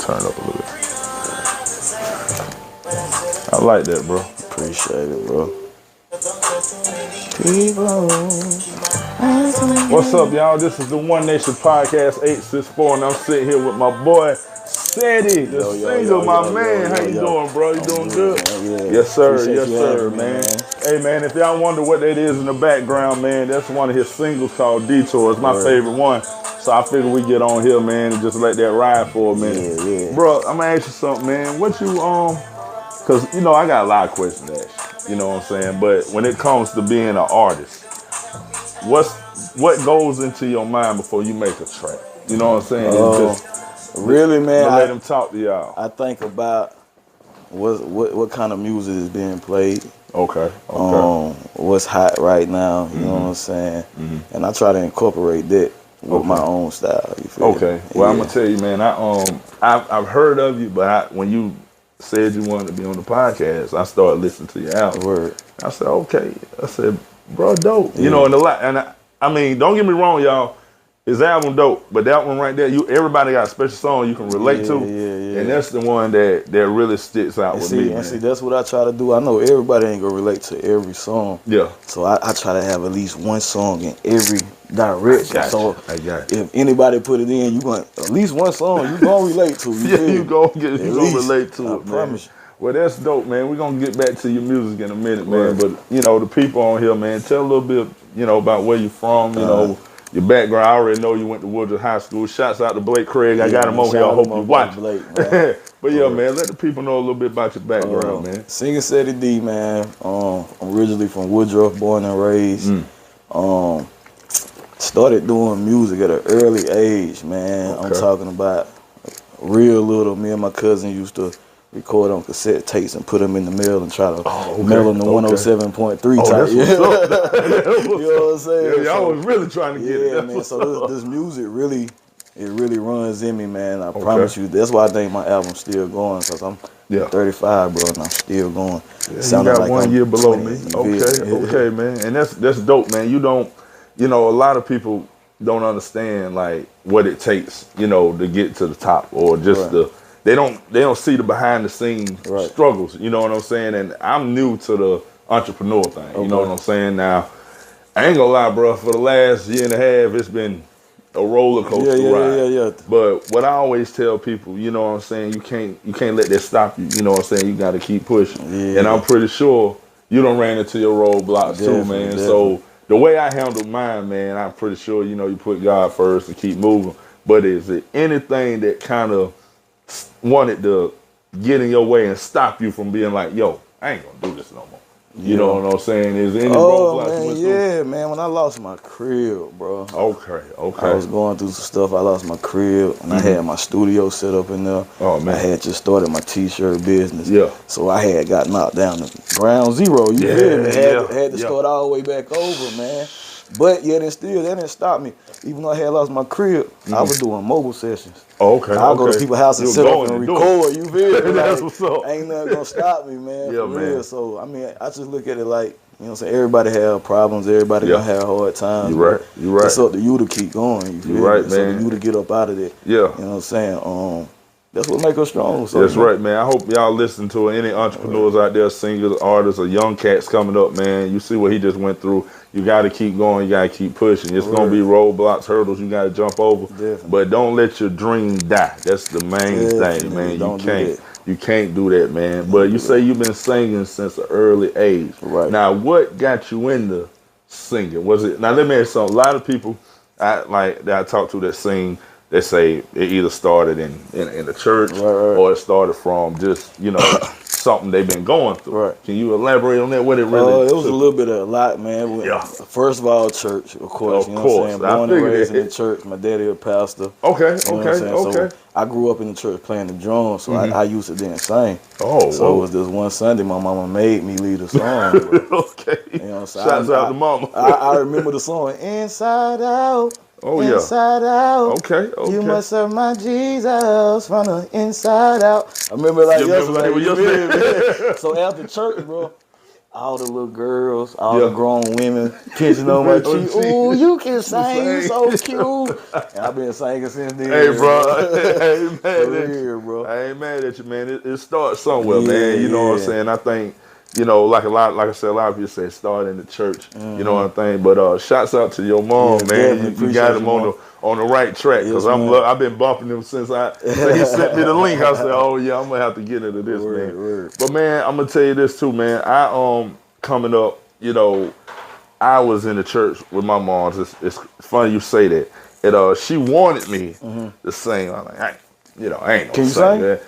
turn it up a little bit. I like that, bro. Appreciate it, bro. What's up, y'all? This is the One Nation Podcast 864, and I'm sitting here with my boy Ceddy, the singer, my man. How you doing, bro? You doing good? Yeah. Yes, sir. Appreciate Yes, you sir, having me, man. Hey, man, if y'all wonder what that is in the background, man, that's one of his singles called Detour. It's my favorite one. So I figured we get on here, man, and just let that ride for a minute. Yeah. Bro, I'm gonna ask you something, man. What you cause you know I got a lot of questions to ask you. You know what I'm saying? But when it comes to being an artist, what goes into your mind before you make a track? You know what I'm saying? It's just really, man. let them talk to y'all. I think about what kind of music is being played. Okay. What's hot right now? You know what I'm saying? And I try to incorporate that with my own style. You feel me? Well, I'm gonna tell you, man. I've heard of you, but when you said you wanted to be on the podcast, I started listening to your album. Word. I said, okay. I said, bro, dope. You know, and I mean, don't get me wrong, y'all. His album dope, but that one right there, everybody got a special song you can relate to, and that's the one that really sticks out with me. And see, that's what I try to do. I know everybody ain't gonna relate to every song. Yeah. So I try to have at least one song in every direction. I got you. If anybody put it in, you going at least one song you gonna relate to. You gonna relate to it, man. Promise you. Well, that's dope, man. We're gonna get back to your music in a minute, man. But you know, the people on here, man, tell a little bit, you know, about where you from, you know. Your background, I already know you went to Woodruff High School. Shouts out to Blake Craig. I got him on here. I hope you watch. Blake, But yeah, man, let the people know a little bit about your background, man. Singing Ceddy D, man. I'm originally from Woodruff, born and raised. Started doing music at an early age, man. I'm talking about real little. Me and my cousin used to record on cassette tapes and put them in the mail and try to mail them to 107.3 type. You know what I'm saying? Yeah, y'all was really trying to get it. Man. So this music really runs in me, man. I promise you. That's why I think my album's still going, because I'm 35, bro, and I'm still going. Yeah, you got like 1 year below 20, me. Okay, man. And that's dope, man. You know, a lot of people don't understand like what it takes, you know, to get to the top, or just they don't see the behind the scenes struggles, you know what I'm saying? And I'm new to the entrepreneur thing, you know what I'm saying? Now, I ain't gonna lie, bro, for the last year and a half, it's been a roller coaster ride. But what I always tell people, you know what I'm saying, you can't let that stop you, you know what I'm saying? You gotta keep pushing. And I'm pretty sure you done ran into your roadblocks too, man. So the way I handled mine, man, I'm pretty sure, you know, you put God first and keep moving. But is it anything that kind of wanted to get in your way and stop you from being like, yo, I ain't gonna do this no more? You know what I'm saying? Is there any roadblocks? Man, when I lost my crib, bro. Okay. I was going through some stuff. I lost my crib, and I had my studio set up in there. Oh, man. I had just started my t-shirt business. Yeah. So I had got knocked down to ground zero. You feel me? Had to start all the way back over, man. But yet and still, that didn't stop me. Even though I had lost my crib, I was doing mobile sessions. Oh, okay. I'll go to people's house and sit up and record. You feel me? That's what's up. Ain't nothing gonna stop me, man. Yeah, for man. real. So I mean, I just look at it like, you know what I'm saying, everybody have problems, everybody gonna have hard times. You're right. It's up to you to keep going. You feel You're right, me? man. It's up to you to get up out of there. Yeah. You know what I'm saying? That's what make us strong. So, that's right, man. I hope y'all listen to any entrepreneurs out there, singers, artists, or young cats coming up, man. You see what he just went through. You got to keep going. You got to keep pushing. It's going to be roadblocks, hurdles you got to jump over. Definitely. But don't let your dream die. That's the main thing, man. You can't do that, man. But you say you've been singing since an early age. Right. Now, what got you into singing? Was it? Now, let me ask you something. A lot of people that I talk to that sing, they say it either started in the church or it started from just, you know, something they've been going through. Right. Can you elaborate on that? What it really it was a little bit of a lot, man. First of all, church, of course. You know what I'm saying? Born and raised in the church. My daddy a pastor. Okay. So I grew up in the church playing the drums, so I used to then sing. Oh, so it was this one Sunday my mama made me lead a song. Okay. You know what I'm saying? Shouts out to mama. I remember the song, Inside Out. Oh, yeah. Inside out. Okay. You must serve my Jesus from the inside out. I remember like yesterday. So after church, bro, all the little girls, all the grown women pinching on my cheek. Ooh, you can sing, you so cute. And I've been singing since then. Hey, bro. I ain't mad For at real, you. bro. I ain't mad at you, man. It starts somewhere, man. You know what I'm saying? I think, you know, like I said, a lot of people say start in the church. You know what I'm saying? But shouts out to your mom, man. You got him on the right track, because I've been bumping him since he sent me the link. I said, oh yeah, I'm gonna have to get into this, man. But man, I'm gonna tell you this too, man. I coming up, you know, I was in the church with my mom. It's funny you say that. She wanted me to sing. I'm like, I ain't no singer. Man.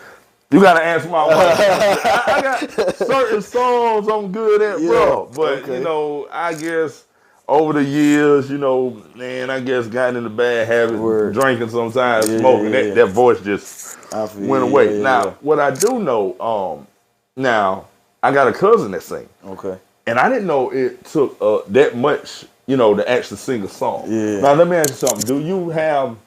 You gotta ask my wife. I got certain songs I'm good at, bro. But you know, I guess over the years, you know, man, I guess got in the bad habit, drinking sometimes, smoking. That voice just went away. Now, what I do know, now I got a cousin that sings. Okay. And I didn't know it took that much, you know, to actually sing a song. Yeah. Now let me ask you something. Do you have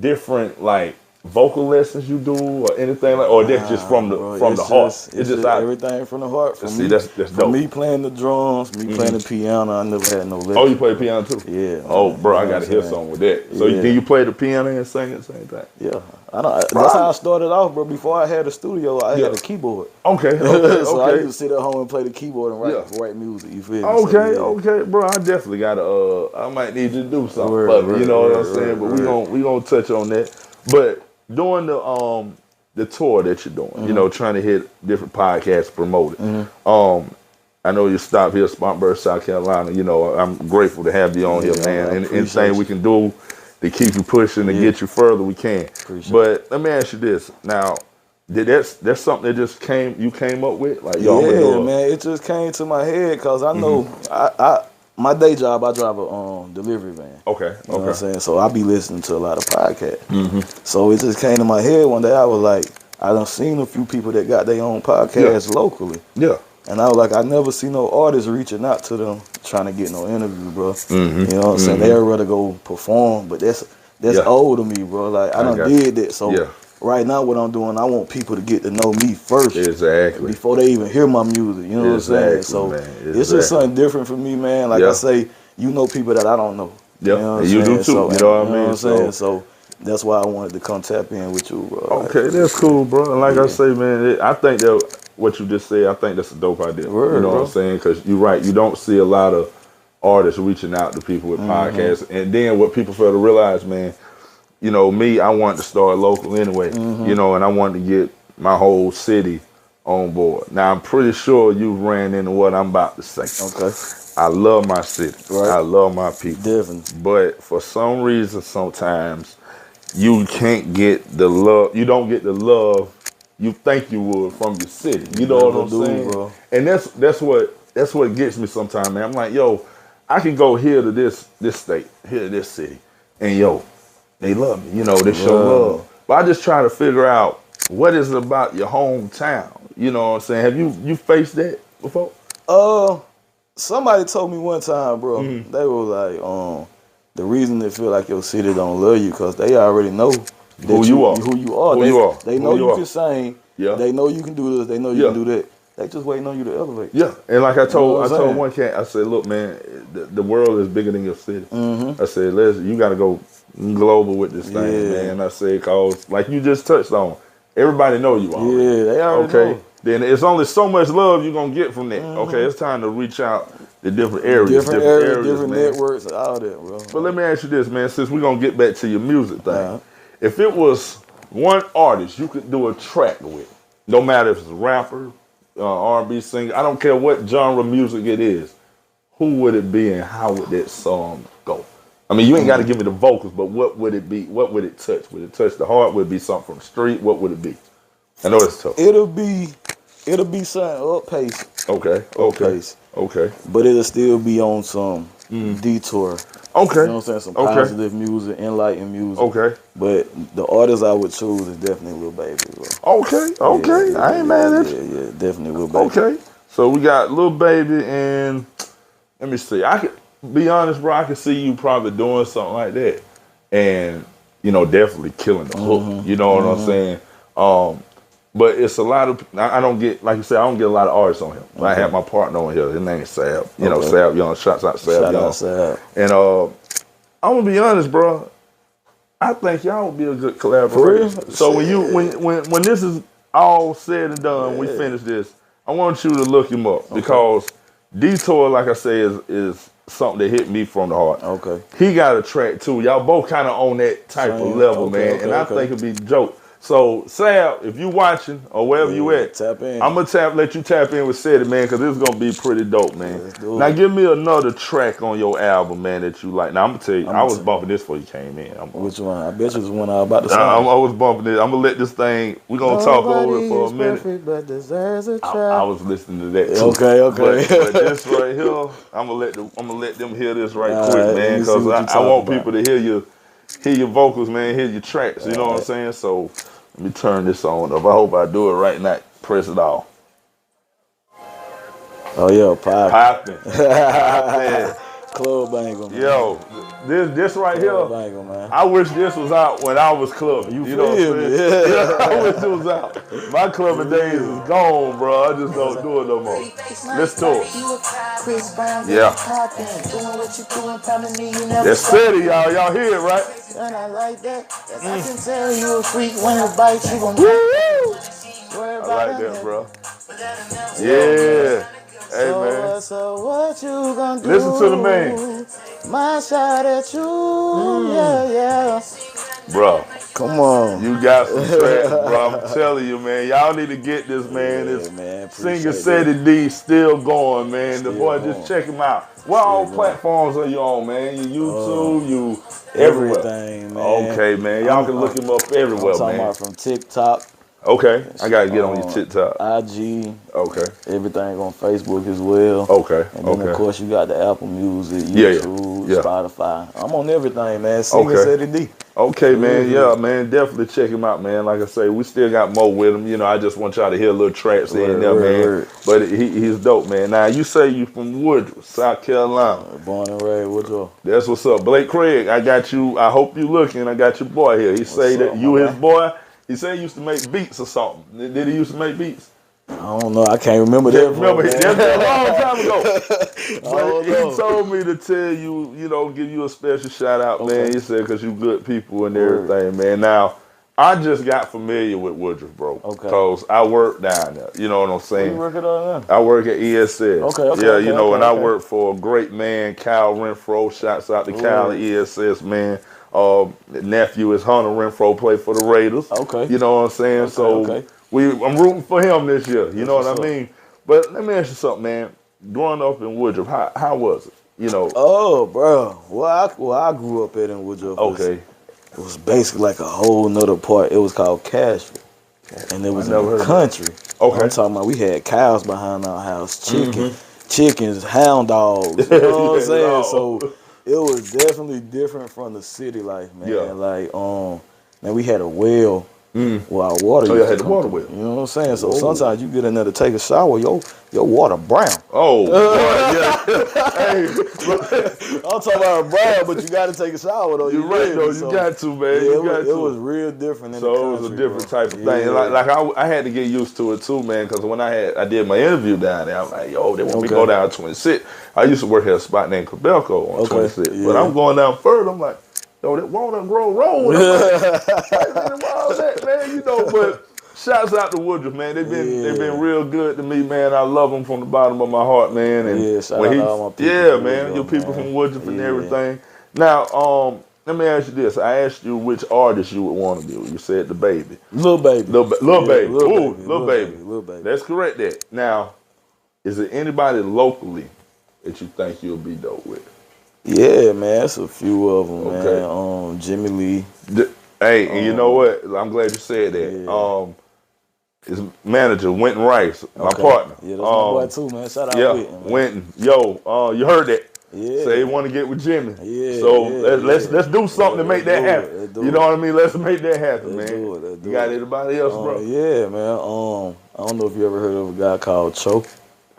different like vocal lessons you do or anything like, or that's just from the heart? It's just everything from the heart. For me, that's dope. For me playing the drums, me playing the piano, I never had no lessons. Oh, you play piano too? Yeah. Oh, bro, I gotta hear something with that. So can you play the piano and sing at the same time? Yeah. That's how I started off, bro. Before I had a studio, I had a keyboard. Okay. So I used to sit at home and play the keyboard and write music. You feel me? Okay, bro. I definitely gotta. I might need you to do something for me. You know what I'm saying? But we gonna touch on that. But during the tour that you're doing, you know, trying to hit different podcasts, promote it. I know you stopped here, Spartanburg, South Carolina. You know, I'm grateful to have you on here, man. And anything we can do to keep you pushing and get you further, we can. But let me ask you this. Now, that's something that just you came up with? Like, yo, man, it just came to my head because I know my day job, I drive a delivery van. Okay. You know what I'm saying? So I be listening to a lot of podcasts. So it just came to my head one day. I was like, I done seen a few people that got their own podcasts locally. Yeah. And I was like, I never see no artists reaching out to them trying to get no interview, bro. You know what I'm saying? They'd rather go perform, but that's old to me, bro. Like, I done did that. So right now what I'm doing, I want people to get to know me first. Exactly. Before they even hear my music. You know what I'm saying? So it's just something different for me, man. Like I say, you know people that I don't know. Yeah, you know what you do too. So, you know what I mean? I'm saying? So that's why I wanted to come tap in with you, bro. Okay, that's cool, bro. And like I say, man, I think that what you just said, I think that's a dope idea. You know what I'm saying? Because you're right. You don't see a lot of artists reaching out to people with podcasts. And then what people fail to realize, man, you know, me, I wanted to start local anyway, you know, and I wanted to get my whole city on board. Now, I'm pretty sure you've ran into what I'm about to say. Okay. I love my city. I love my people. Definitely. But for some reason, sometimes you can't get the love. You don't get the love you think you would from your city. You know what I'm saying? Bro. And that's what gets me sometimes, man. I'm like, yo, I can go here to this state, here to this city, and yo, they love me. You know, they show love. But I just try to figure out what is it about your hometown. You know what I'm saying? Have you faced that before? Somebody told me one time, bro. They were like, the reason they feel like your city don't love you because they already know who you are. They know you can sing. Yeah. They know you can do this. They know you can do that. They just waiting on you to elevate. Yeah. And like I told one cat, I said, look, man, the world is bigger than your city. I said, you got to go global with this thing, man. I said, cause like you just touched on, everybody know you already. Yeah, they already know. Then it's only so much love you're gonna get from that. Okay, it's time to reach out to different areas, different networks, all that, bro. But let me ask you this, man, since we're gonna get back to your music thing. If it was one artist you could do a track with, no matter if it's a rapper, R&B singer, I don't care what genre music it is, who would it be and how would that song go? I mean, you ain't got to give me the vocals, but what would it be? What would it touch? Would it touch the heart? Would it be something from the street? What would it be? I know it's tough. It'll be something up pace. Okay. But it'll still be on some detour. Okay. You know what I'm saying? Some positive music, enlightened music. Okay. But the artist I would choose is definitely Lil Baby, bro. Okay. I ain't mad at you. Yeah, definitely Lil Baby. Okay. So we got Lil Baby and let me see. I could be honest, bro, I could see you probably doing something like that. And, you know, definitely killing the hook. You know what I'm saying? But it's a lot of, I don't get, like you said, I don't get a lot of artists on here. Okay. I have my partner on here. His name is Sab. You know, Sab Young. Shouts out Sab Young. Sab. And I'm gonna be honest, bro. I think y'all would be a good collaboration. So when this is all said and done, we finish this, I want you to look him up because Detour, like I say, is something that hit me from the heart. Okay. He got a track too. Y'all both kind of on that type of level, man. And I think it'd be dope. So, Sab, if you watching or wherever you at, tap in. I'm gonna let you tap in with Ceddy, man, because this is gonna be pretty dope, man. Now, give me another track on your album, man, that you like. Now, I'm gonna tell you, I was bumping this before you came in. Which one? I bet you the one I was about to say. I was bumping this. I'm gonna let this thing. We're gonna talk over it for a minute. Perfect, but deserves a track. I was listening to that too. Okay. But this right here, I'm gonna let them hear this right quick, man, because I want people to hear your vocals, man, hear your tracks. You know what I'm saying? So. Let me turn this on up. I hope I do it right now. Press it off. Oh yeah, popping. Club banger, man. Yo, this right here. Banger, man. I wish this was out when I was clubbing. You know what I'm saying? Yeah. I wish it was out. My clubbing days is gone, bro. I just don't do it no more. Let's talk. Yeah. That's Ceddy, y'all. Y'all hear it, right? And I like that. I can tell you a freak when it bites you gon' woo. I like that, bro. Yeah. Hey, man. So what you gonna do? Listen to the man. My shot at you. Yeah. Bro. Come on. You got some tracks, bro. I'm telling you, man. Y'all need to get this, man. Singing Ceddy D still going, man. The boy, just check him out. What all platforms are you on, man? You YouTube, you everything, man. Okay, man. Y'all can look him up everywhere, I'm talking about from TikTok. Okay, I gotta get on your TikTok. IG. Okay. Everything on Facebook as well. Okay. And then of course you got the Apple Music, YouTube, Spotify. I'm on everything, man. Singing Ceddy D. Okay, man. Yeah, man. Definitely check him out, man. Like I say, we still got more with him. You know, I just want y'all to hear little tracks in there, man. But he's dope, man. Now you say you from Woodruff, South Carolina. Born and raised Woodruff. That's what's up, Blake Craig. I got you. I hope you looking. I got your boy here. He say that you his boy. He said he used to make beats or something. Did he used to make beats? I don't know. I can't remember that. Remember, that's a long time ago. But he told me to tell you, give you a special shout out, man. He said because you good people and everything, man. Now, I just got familiar with Woodruff, bro. Because I work down there. You know what I'm saying? Where you work at now? I work at ESS. And I work for a great man, Kyle Renfro. Shouts out to Kyle at ESS, man. Nephew is Hunter Renfro, play for the Raiders. You know what I'm saying? I'm rooting for him this year. You know what I mean? But let me ask you something, man. Growing up in Woodruff, how was it? Oh, bro. Well, I grew up in Woodruff. It was basically like a whole nother part. It was called Cashville. And it was in the country. I'm talking about we had cows behind our house, chickens, hound dogs. You know what I'm saying? So it was definitely different from the city life, man. Yeah. Like, man, we had a well where our water. So you had the water well. You know what I'm saying? So sometimes you get in there to take a shower, your water brown. Oh, boy, yeah. Hey, I'm talking about brown, but you got to take a shower though. You're right though. You got to, man. It was real different. In the country, it was a different type of thing. Like I had to get used to it too, man. Because when I did my interview down there, I was like, yo, they want me to go down 26. I used to work at a spot named Quebeco on 26, but I'm going down further. I'm like, yo, that water grow roll. All that, man, but shouts out to Woodruff, man. They've been real good to me, man. I love them from the bottom of my heart, man. And shout out to all my people. Man, your people from Woodruff and everything. Now, let me ask you this. I asked you which artist you would want to do. You said the Baby. Lil Baby. Lil Baby. That's correct. That. Now, is there anybody locally that you think you'll be dope with? Yeah, man, it's a few of them, man. Jimmy Lee. And you know what? I'm glad you said that. His manager, Winton Rice, my partner. Yeah, that's my boy too, man. Shout out Winton. Yo, you heard that? Yeah. Say he want to get with Jimmy. Yeah. So let's do something to make that happen. You know what I mean? Let's make that happen, let's man. Do it. You got anybody else, bro? Yeah, man. I don't know if you ever heard of a guy called Cho.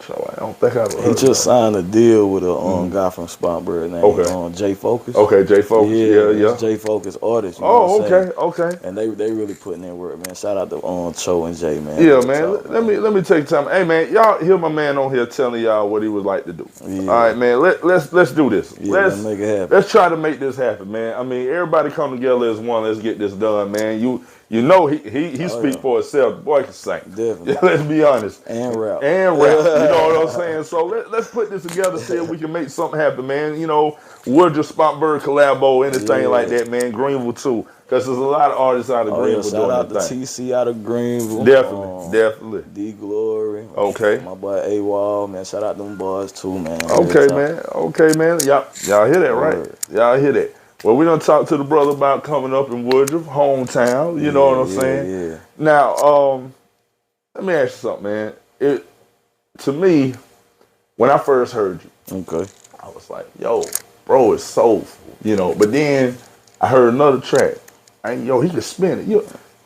So I don't think I've heard. He just signed a deal with a guy from Spartanburg named Jay Focus. Okay, Jay Focus. Yeah. Jay Focus artist. You know what I'm saying? Okay. And they really putting in work, man. Shout out to Cho and Jay, man. Yeah, man. Let me take time. Hey, man, y'all hear my man on here telling y'all what he would like to do. Yeah. All right, man. Let's do this. Yeah, let's make it happen. Let's try to make this happen, man. I mean, everybody come together as one. Let's get this done, man. You know he speak for himself. Boy can sing. Definitely. Let's be honest. And rap. You know what I'm saying? So let's put this together, see if we can make something happen, man. You know, Woodruff, Spartanburg, collabo, anything like that, man. Greenville too, because there's a lot of artists out of Greenville doing shout out that to thing. TC out of Greenville. Definitely. D Glory. Okay. My boy A-Wall, man. Shout out them boys too, man. Okay, man. Y'all hear that, right? Y'all hear that. Well, we're going to talk to the brother about coming up in Woodruff, hometown. You know what I'm saying? Yeah. Now, let me ask you something, man. To me, when I first heard you, I was like, yo, bro, it's soulful, you know. But then I heard another track, and yo, he can spin it.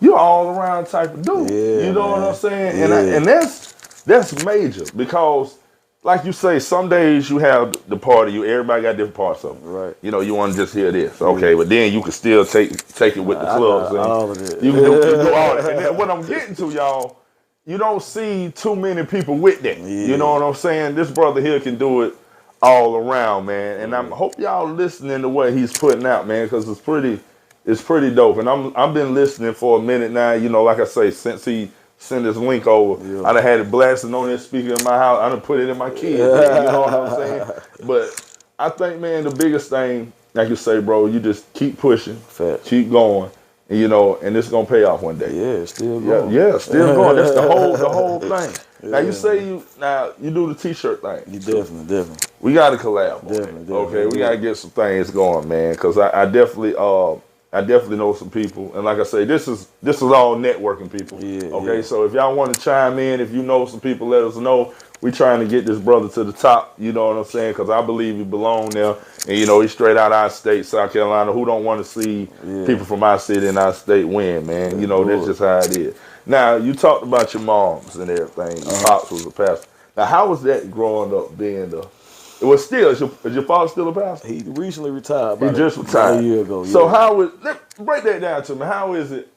You're all around type of dude. Yeah, you know man. what I'm saying? Yeah. And that's major because, like you say, some days you have the party. Everybody got different parts of it. Right. You know, you want to just hear this, okay? But then you can still take it with the clubs. All of it. You can do all that. And then what I'm getting to, y'all, you don't see too many people with that. Yeah. You know what I'm saying? This brother here can do it all around, man. And I hope y'all listening to what he's putting out, man, because it's pretty dope. And I've been listening for a minute now. You know, like I say, since he sent this link over, I done had it blasting on this speaker in my house. I done put it in my kids. You know what I'm saying? But I think, man, the biggest thing, like you say, bro, you just keep pushing, keep going. And, you know, and it's gonna pay off one day. Yeah, it's still going. Yeah, still going. That's the whole thing. Now you say you do the T-shirt thing. You definitely. We got to collab. Definitely. Okay, we got to get some things going, man. Because I definitely know some people, and like I say, this is all networking people. Yeah. Okay, so if y'all want to chime in, if you know some people, let us know. We trying to get this brother to the top. You know what I'm saying? Because I believe he belong there, and you know he's straight out our state, South Carolina. Who don't want to see people from our city and our state win, man? You know that's just how it is. Now you talked about your moms and everything. Your pops was a pastor. Now how was that growing up being the? It was still is your father still a pastor? He recently retired. He just retired a year ago. So how was? Break that down to me. How is it?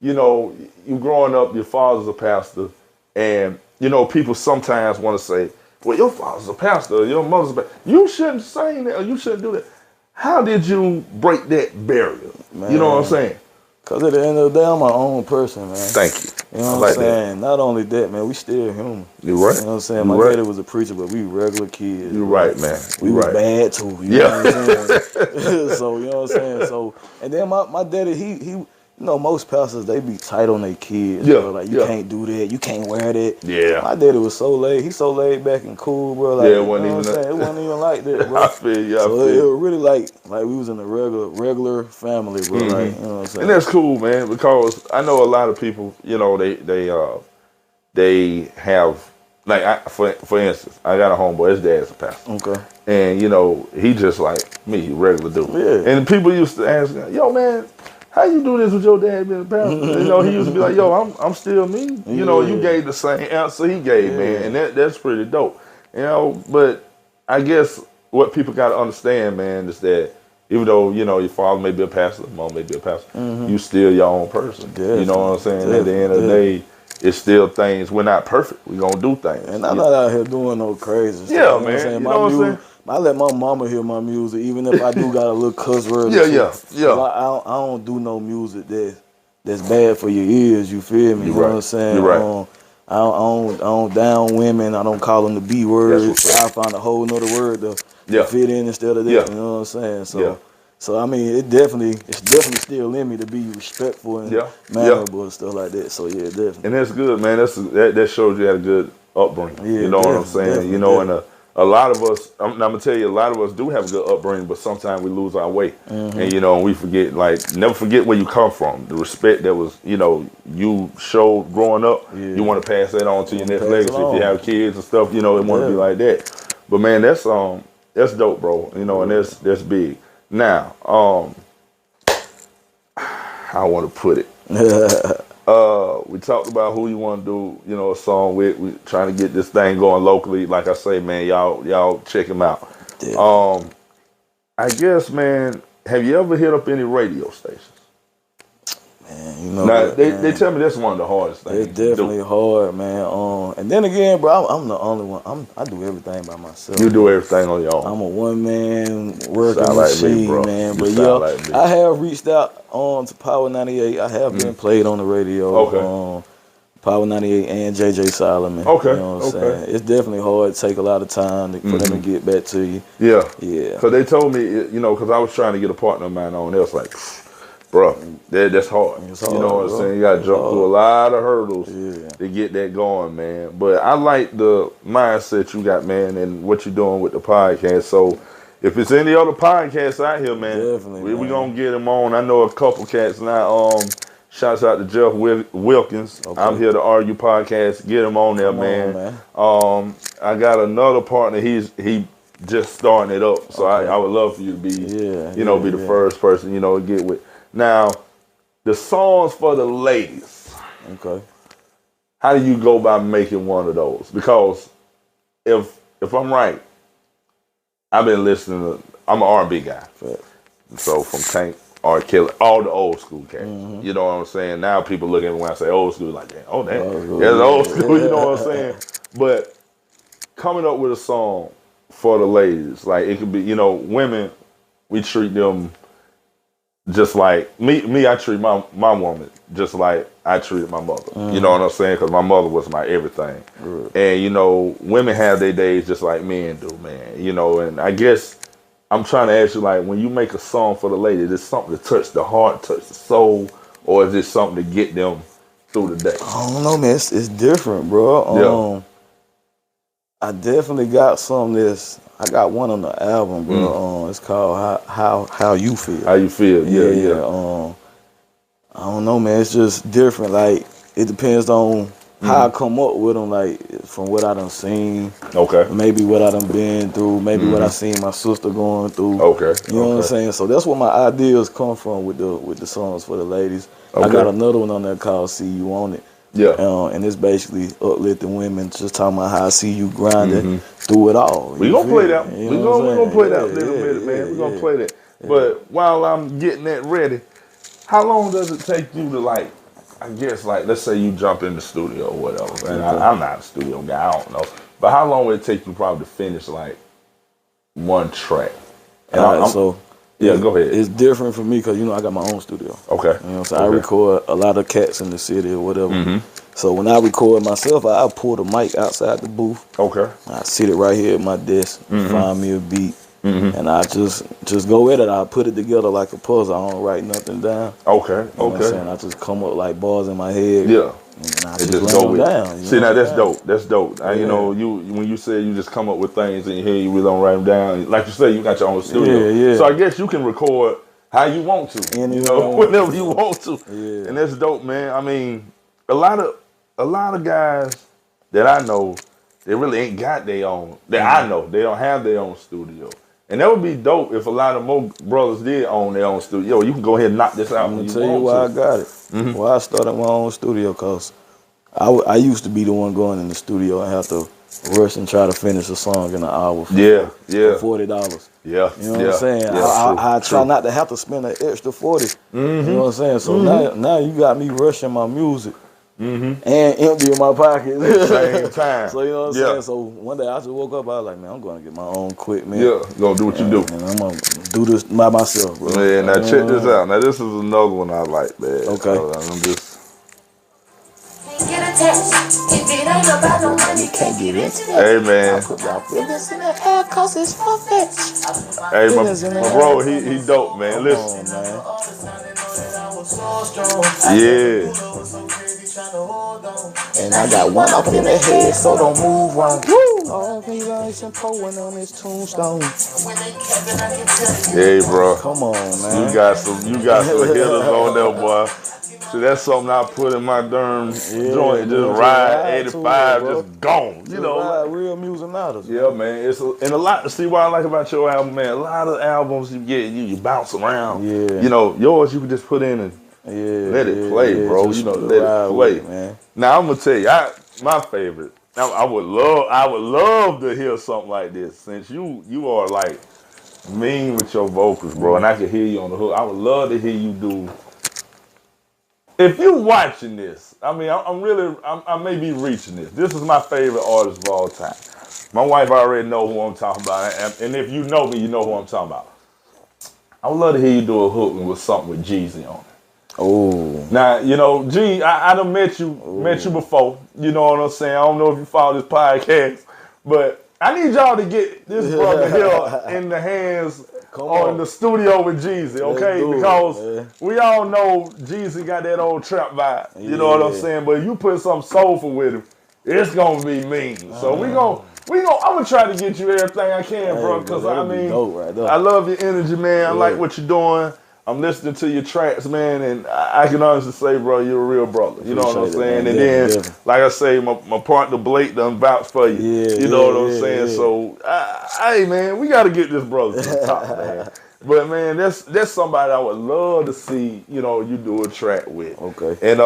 You know, you growing up, your father's a pastor, and you know people sometimes want to say, "Well, your father's a pastor, your mother's a pastor. You shouldn't say that, or you shouldn't do that." How did you break that barrier? Man. You know what I'm saying? Because at the end of the day, I'm my own person, man. Thank you. You know what I'm saying? Not only that, man, we still human. You're right. You know what I'm saying? My daddy was a preacher, but we regular kids. You're right, man. We was bad too. You know what I'm saying? So, you know what I'm saying? So, and then my daddy, he you know, most pastors, they be tight on their kids. Yeah. Bro. Like, you can't do that. You can't wear that. Yeah. My daddy was so laid. He's so laid back and cool, bro. Like, it wasn't even it wasn't even like that, bro. I feel you. So it was really like we was in a regular family, bro. Like, you know what I'm saying? And that's cool, man, because I know a lot of people, you know, they have, like, for instance, I got a homeboy, his dad's a pastor. Okay. And, you know, he just like me, regular dude. Yeah. And people used to ask, yo, man, how you do this with your dad being a pastor? You know, he used to be like, yo, I'm still me. You know, you gave the same answer he gave, man, and that's pretty dope. You know, but I guess what people got to understand, man, is that even though, you know, your father may be a pastor, mom may be a pastor, you still your own person. You know what I'm saying? At the end of the day, it's still things. We're not perfect. We're going to do things. And I'm not out here doing no crazy stuff. Yeah, man. You know what I'm saying? I let my mama hear my music, even if I do got a little cuss word. Yeah. I don't do no music that's bad for your ears. You feel me? You know what I'm saying? You're right. I don't down women. I don't call them the B word. I find a whole nother word to fit in instead of that. You know what I'm saying? So I mean, it's definitely still in me to be respectful and mannerable and stuff like that. So yeah, definitely. And that's good, man. That shows you had a good upbringing. Yeah, you know what I'm saying? You know, and a lot of us, I'm gonna tell you, a lot of us do have a good upbringing, but sometimes we lose our way, and you know, we forget. Like, never forget where you come from. The respect that was, you know, you showed growing up. You want to pass that on to your next legacy. If you have kids and stuff, you know, it want to be like that. But man, that's dope, bro. You know, and that's big. Now, how I want to put it. We talked about who you want to do, you know, a song with. We trying to get this thing going locally. Like I say, man, y'all check him out. Yeah. I guess, man, have you ever hit up any radio stations? Man, you know Now, that, they tell me that's one of the hardest things. It's definitely hard, man. And then again, bro, I'm the only one. I do everything by myself. You do everything on your own. I'm a one man working Sound like machine, me, bro. man. You But sound yeah, like me. I have reached out on to Power 98. I have been played on the radio. Okay. Power 98 and JJ Solomon. Okay. You know what I'm saying? It's definitely hard. It take a lot of time for them to get back to you. Yeah. Yeah. Because they told me, you know, because I was trying to get a partner of mine on. They was like, bro, that's hard. It's hard. You know what I'm saying? You got to jump through a lot of hurdles to get that going, man. But I like the mindset you got, man, and what you're doing with the podcast. So if it's any other podcasts out here, man, we're going to get them on. I know a couple cats now. Shouts out to Jeff Wilkins. Okay. I'm Here to Argue podcast. Get him on there, man. I got another partner. He just starting it up. So I would love for you to be, be the first person, to get with. Now, the songs for the ladies. Okay. How do you go by making one of those? Because if I'm right, I've been listening to, I'm an R&B guy. Right. So from Tank, R. Kelly, all the old school cats. You know what I'm saying? Now people look at me when I say old school, like, damn, that's old school, you know what I'm saying? But coming up with a song for the ladies, like it could be, women, we treat them just like, me, I treat my woman just like I treated my mother. You know what I'm saying? Because my mother was my everything. And, women have their days just like men do, man. And I guess I'm trying to ask you, like, when you make a song for the lady, is it something to touch the heart, touch the soul, or is it something to get them through the day? I don't know, man. It's different, bro. I definitely got some I got one on the album, bro. It's called How You Feel. How You Feel, yeah. I don't know, man. It's just different. Like, it depends on how I come up with them, like, from what I done seen. Okay. Maybe what I done been through. Maybe what I seen my sister going through. Okay. You know what I'm saying? So that's where my ideas come from with the songs for the ladies. I got another one on there called See You On It. Yeah. And it's basically uplifting women, just talking about how I see you grinding through it all. We gonna play that. We gonna play that in a minute, man. We gonna play that. But while I'm getting that ready, how long does it take you to, like, I guess, like, let's say you jump in the studio or whatever, and I'm not a studio guy, I don't know, but how long would it take you probably to finish, like, one track? And so go ahead. It's different for me because, I got my own studio. Okay. So I record a lot of cats in the city or whatever. So when I record myself, I pull the mic outside the booth. Okay. I sit it right here at my desk, find me a beat, and I just go with it. I put it together like a puzzle. I don't write nothing down. Okay. You know what I'm saying? I just come up like bars in my head. Yeah. And I just go with down. See, now that's dope. That's dope. When you say you just come up with things in your head, you really don't write them down. Like you say, you got your own studio. Yeah. So I guess you can record how you want to. Whenever you want to. Yeah. And that's dope, man. I mean, a lot of guys that I know, they really ain't got their own. That I know, they don't have their own studio. And that would be dope if a lot of more brothers did own their own studio. Yo, you can go ahead and knock this out. I'm gonna tell you why I got it. Why I started my own studio, cause I used to be the one going in the studio and have to rush and try to finish a song in an hour for $40. Yeah. You know what I'm saying? I try not to have to spend an extra 40. You know what I'm saying? So now you got me rushing my music. And emptying my pocket. Same time. So, you know what I'm saying? So one day I just woke up, I was like, man, I'm going to get my own equipment. Yeah, gonna do what you do. And I'm going to do this by myself, bro. Man, now check this out. Now this is another one I like, man. Okay. I'm just... Get attached. If it ain't about no money, can't get into that. Hey, man. I put my business in the air cause it's far-fetched. Hey, my bro, he dope, man. Listen. Yeah. And I got one up in the head, so don't move wrong. All realizing pouring on his tombstone. Hey, bro. Come on, man. You got some hitters on there, boy. See, that's something I put in my darn joint. Just ride 85, just gone. You know, real music matters. Yeah, man. And a lot. See what I like about your album, man. A lot of albums you get, you bounce around. Yeah. Yours you can just put in and Let it play, bro. You know, let it play, man. Now I'm gonna tell you, my favorite. I would love to hear something like this, since you are like mean with your vocals, bro, and I can hear you on the hook. I would love to hear you do. If you watching this, I mean, I may be reaching this. This is my favorite artist of all time. My wife already know who I'm talking about, and if you know me, you know who I'm talking about. I would love to hear you do a hook with something with Jeezy on it. Oh. Now, you know, G, I done met you before. You know what I'm saying? I don't know if you follow this podcast, but I need y'all to get this brother here in the hands or in the studio with Jeezy, okay? Because we all know Jeezy got that old trap vibe. You know what I'm saying? But if you put something soulful with him, it's gonna be mean. So I'm gonna try to get you everything I can, bro. Because I mean, I love your energy, man. I like what you're doing. I'm listening to your tracks, man, and I can honestly say, bro, you're a real brother. You know what I'm saying? And then, like I say, my partner Blake done vouched for you. You know what I'm saying? So, hey, man, we got to get this brother to the top, man. But, man, that's somebody I would love to see, you know, you do a track with. Okay. And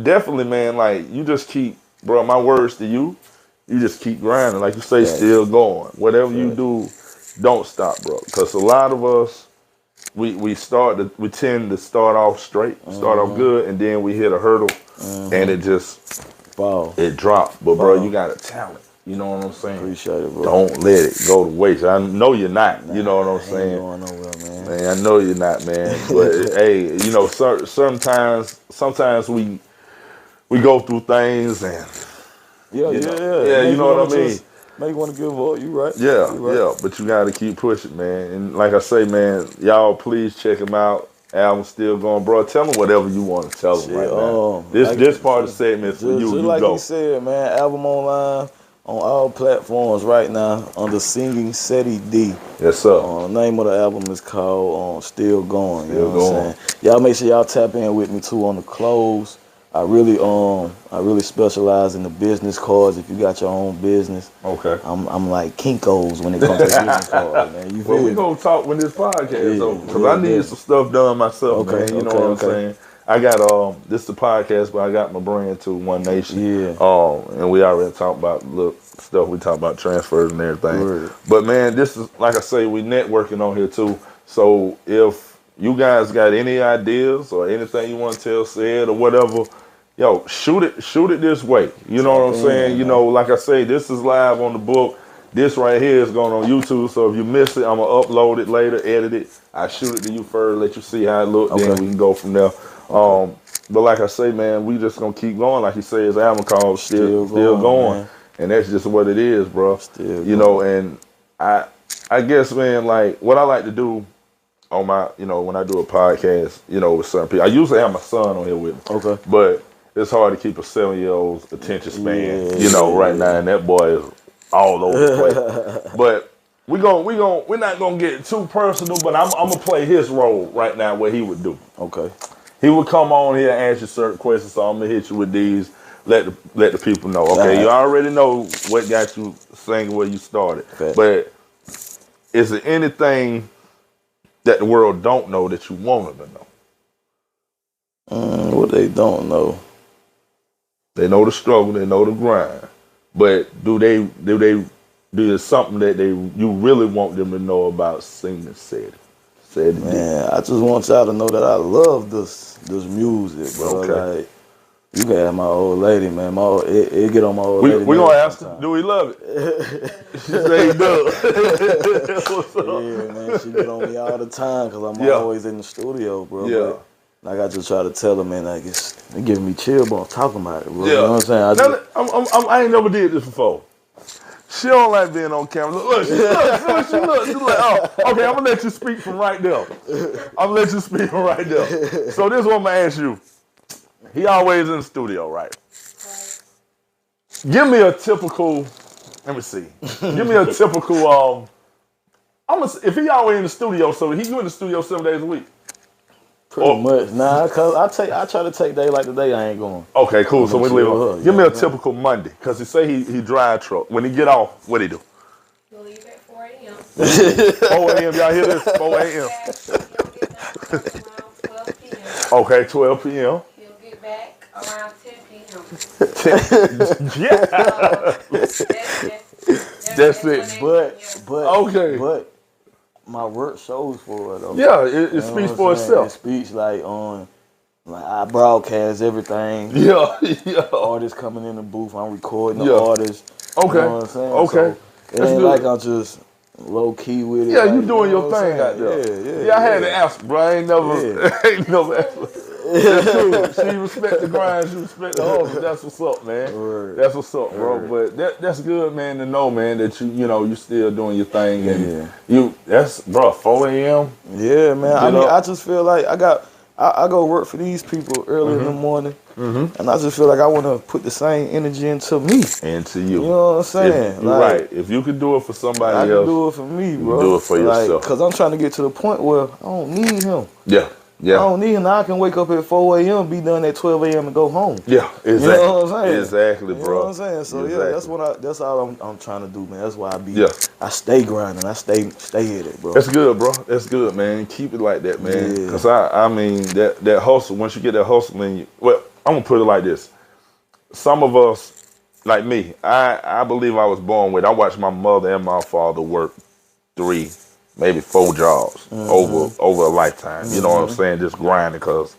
definitely, man, like, you just keep, bro, my words to you, you just keep grinding. Like you say, still going. Whatever you do, don't stop, bro. Because a lot of us, we tend to start off straight, start off good, and then we hit a hurdle, and it just it drops. But bro, you got a talent. You know what I'm saying? Appreciate it, bro. Don't let it go to waste. I know you're not. You know what I'm saying? Ain't going nowhere, man. Man, I know you're not, man. But hey, you know, sometimes we go through things and yeah. You know what I mean? Make you want to give up. You right. Yeah. But you got to keep pushing, man. And like I say, man, y'all please check him out. Album's still going, bro. Tell them whatever you want to tell them right now. This part of the segment is for you. Just you like go. he said, man. Album online on all platforms right now under Singing Ceddy D. Yes, sir. The name of the album is called Still Going. You know what I'm saying? Y'all make sure y'all tap in with me too on the close. I really specialize in the business cards. If you got your own business, okay, I'm like Kinko's when it comes to business cards, man. You feel we gonna talk when this podcast is over, because I need some stuff done myself, man. You know what I'm saying? I got this is the podcast, but I got my brand too, One Nation. And we already talked about stuff. We talked about transfers and everything. But man, this is like I say, we networking on here too. So if you guys got any ideas or anything you want to tell, say it or whatever, yo, shoot it this way. You know what I'm saying? You know, like I say, this is live on the book. This right here is going on YouTube. So if you miss it, I'm going to upload it later, edit it. I shoot it to you first, let you see how it look. Then we can go from there. But like I say, man, we just going to keep going. Like you say, it's album called Still Going. And that's just what it is, bro. You know, and I guess, man, like what I like to do on my, you know, when I do a podcast, you know, with certain people, I usually have my son on here with me. But it's hard to keep a 7-year-old's attention span, you know, right now, and that boy is all over the place. But we're not gonna get too personal, but I'm gonna play his role right now, what he would do. He would come on here and ask you certain questions, so I'm gonna hit you with these. Let the people know. Okay, you already know what got you singing where you started. But is there anything that the world don't know that you want them to know? What they don't know. They know the struggle, they know the grind. But do there something that you really want them to know about Singing Ceddy? Man, I just want y'all to know that I love this music, bro. Like, you can have my old lady, man. It get on my old lady. We gonna ask her, do we love it? She say he does. Yeah, man. She get on me all the time because I'm always in the studio, bro. But, like I just try to tell her, man, like it's giving me chill bumps talking about it, bro. You know what I'm saying? I ain't never did this before. She don't like being on camera. Look, she looks. She's like, oh, okay, I'm gonna let you speak from right there. I'm gonna let you speak from right there. So this is what I'm gonna ask you. He always in the studio, right? Give me a typical, let me see. Give me a typical, if he always in the studio, so he in the studio 7 days a week? Pretty much. Nah, cause I try to take day like the day I ain't going. Okay, cool. So we leave on. Give me a typical Monday, cause he say he drive truck. When he get off, what he do? He'll leave at 4 a.m. 4 a.m. Y'all hear this? 4 a.m. He'll get back around 12 p.m. Okay, 12 p.m. He'll get back around 10 p.m. Yeah. That's it. But my work shows for it though. Yeah, it speaks for itself. It speaks like on, like I broadcast everything. Yeah. Artists coming in the booth, I'm recording the artists. Okay. You know what I'm saying? Okay. So it ain't like I'm just low key with it. Yeah, like, you doing your know what I'm thing out there. Yeah, I had to ask, bro. I ain't never asked. That's true. She respect the grind, she respect the hustle. That's what's up, man. Word. That's what's up, bro. Word. But that's good, man, to know, man, that you still doing your thing, and that's, bro, 4 a.m. Yeah, man. I mean, I just feel like I go work for these people early in the morning, and I just feel like I want to put the same energy into me. And to you. You know what I'm saying? You're right. If you could do it for somebody else, I can do it for me, bro. Do it for yourself. Because I'm trying to get to the point where I don't need him. Yeah. I don't need him. Now I can wake up at 4 a.m., be done at 12 a.m. and go home. Yeah, exactly. You know what I'm saying? Exactly, bro. You know what I'm saying? So that's all I'm trying to do, man. That's why I stay grinding. I stay at it, bro. That's good, bro. That's good, man. Keep it like that, man. Because I mean that hustle. Once you get that hustle in you, well, I'm gonna put it like this. Some of us, like me, I believe I was born with. I watched my mother and my father work 3, maybe 4 jobs over a lifetime. You know what I'm saying? Just grinding, because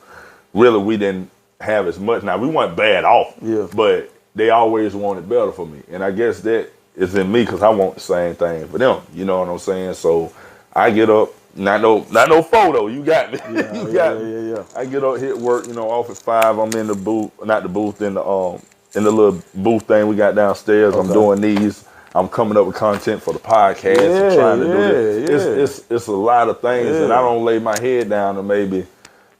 really we didn't have as much. Now, we weren't bad off, but they always wanted better for me. And I guess that is in me, because I want the same thing for them. You know what I'm saying? So I get up, not no photo. You got me. You got me. Yeah. I get up, hit work, off at 5. I'm in the booth, not the booth, in the little booth thing we got downstairs. I'm doing these. I'm coming up with content for the podcast. I'm trying to do this. It's a lot of things, and I don't lay my head down to maybe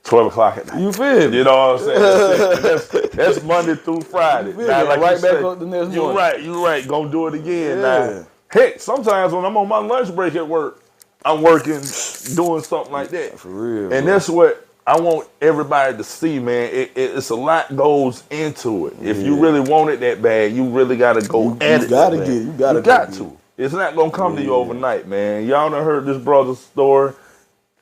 12 o'clock at night. You feel me? You know what I'm saying? That's Monday through Friday. Now, like right back up the next morning. You're right. Gonna do it again. Now, heck, sometimes when I'm on my lunch break at work, I'm working, doing something like that. For real. And that's what I want everybody to see, man. It's a lot goes into it. If you really want it that bad, you really gotta go at it. You got to. It's not gonna come to you overnight, man. Y'all done heard this brother's story.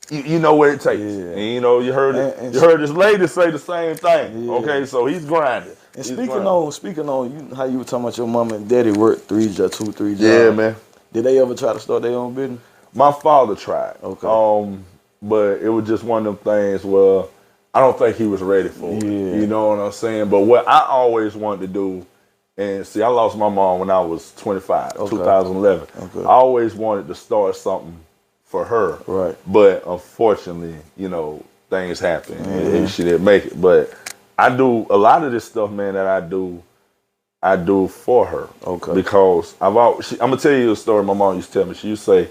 You know what it takes. And you heard it. You heard this lady say the same thing. Okay, so he's grinding. And speaking on how you were talking about your mom and daddy worked 2, 3 jobs. Yeah, man. Did they ever try to start their own business? My father tried. Okay. But it was just one of them things where I don't think he was ready for it. You know what I'm saying? But what I always wanted to do, and see, I lost my mom when I was 25, 2011. I always wanted to start something for her. Right. But unfortunately, things happen and she didn't make it. But I do a lot of this stuff, man, that I do for her. Okay. Because I'm gonna tell you a story my mom used to tell me. She used to say,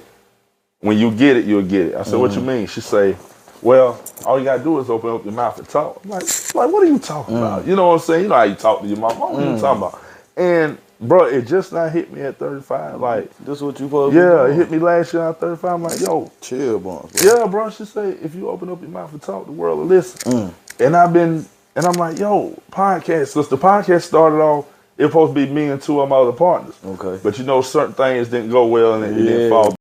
when you get it, you'll get it. I said, what you mean? She say, well, all you gotta do is open up your mouth and talk. I'm like, what are you talking about? You know what I'm saying? You know how you talk to your mom. What are you talking about? And bro, it just not hit me at 35. Like, this what you supposed to do? Yeah, it hit me last year at 35. I'm like, yo, chill, bro. Yeah, bro. She say, if you open up your mouth and talk, the world will listen. And I'm like, yo, podcast. Since the podcast started off, it was supposed to be me and 2 of my other partners. Okay. But certain things didn't go well and it didn't fall